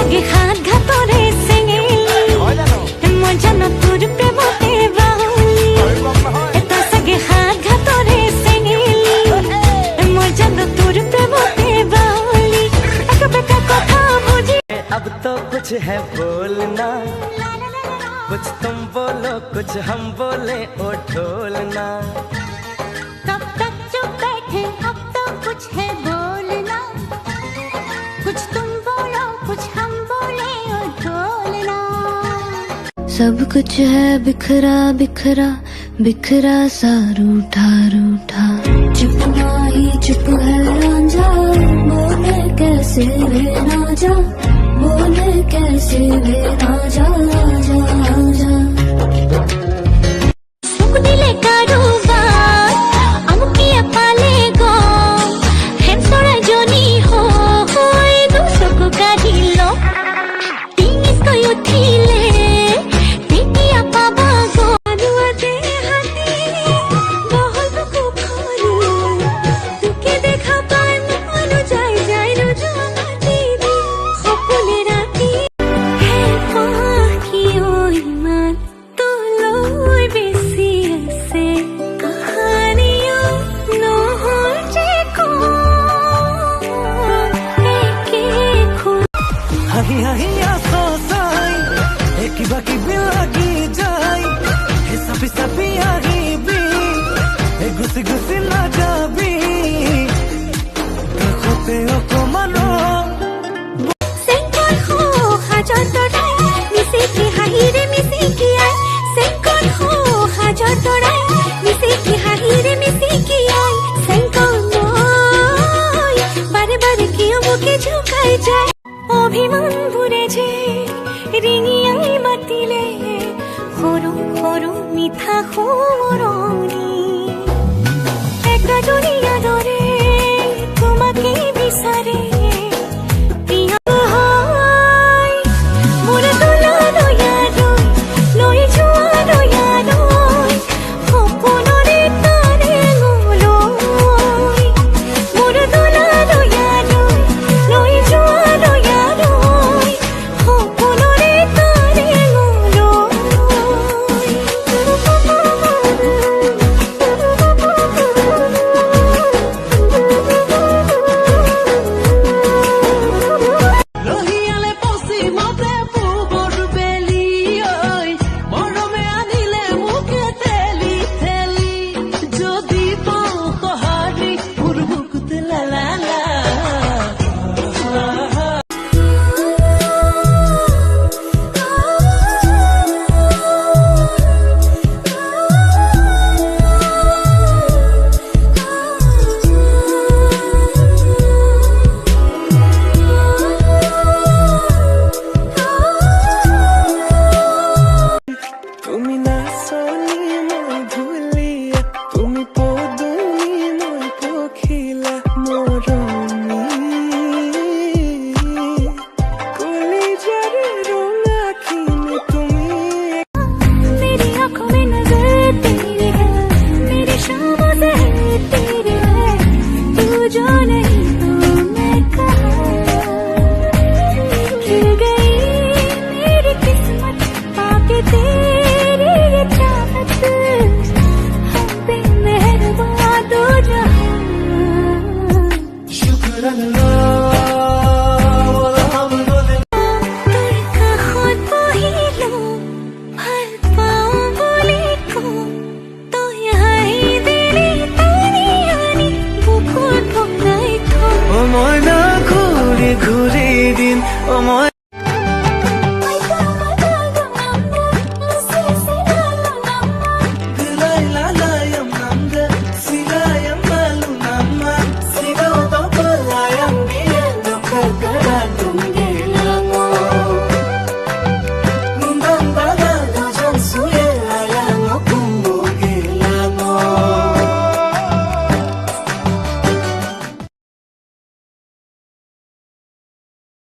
सगे हाथ घातरे सेंगेली मैं जानो तुर प्रेमते बाहुली तो सगे हाथ घातरे सेंगेली मैं जानो तुर प्रेमते बाहुली एक बेटा कथा बुझी अब तो कुछ है बोलना कुछ तुम बोलो कुछ हम बोले ओ ढोलना कब तक चुप बैठे अब तो कुछ है बोलना कुछ तुम बोलो कुछ हम बोले ओ ढोलना सब कुछ है बिखरा बिखरा बिखरा सा रूठा रूठा चुप ही चुप है रांझा बोले कैसे वे ना जा बोले कैसे वे ना जा जा जा सुख दिले कारोबार अमुकिया पाले गो हेम तोरा जोनी हो होए दूसरों को काढ़िलो टिंगिस को उठिले टिकिया पाबा गो दुआते हाथी बहुत को खोलू तुके देखा पाए मनो जाई जाई रोजो माटी दी खपुले राती हे पाखी ओ ईमान तो लोई बेसी से कहानियों नो हो जे को एक खो हाही हाही आसो साई एक बाकी बिलागी जाई हिसाबी साबी आगी भी गुसी गुसी ना जाबी खोते ओ को मनो सेंकोर हो हाजार तोड़ाई मिसे की हाही रे मिसे की आई सेंकोर हो हाजार तोड़ाई मिसे की हाही रे मिसे की आई सेंकोर मोय बारे बारे कियो मुके झुकाई जाए অভিমান ভুরে যে রিঙিয়াই মাতিলে সৰু সৰু মিঠা সোঁৱৰণি একটা দুনিয়া দৰে তোমাকে বিচাৰে প্ৰিয় হয় মোৰ দুলালৈ ইয়ালৈ লৈ যোৱা দয়ালৈ সপোনৰে তাৰে গলৈ মোৰ দুলালৈ ইয়ালৈ লৈ যোৱা দয়ালৈ সপোনৰে তাৰে ৰহিয়ালে পশ্চিমতে পূবৰ বেলি ঐ মৰমে আনিলে মুকে তেলি তেলি যদি পাওঁ সহাৰি মোৰ বুকুত লা লা লা তুমি নাচনি মই ভুলিয়া তুমি পদুনি মই পখিলা মৰমী কলিজাৰে ৰঙাখিনি তুমি मेरी आंखों में नजर तेरी है मेरी शामों से तेरे है तू जो नहीं तो मैं कहाँ खिल गई मेरी किस्मत पाके तेरी ये चाहत हम पे मेहरबान दो जहां মই না ঘূৰি ঘূৰি দিন মই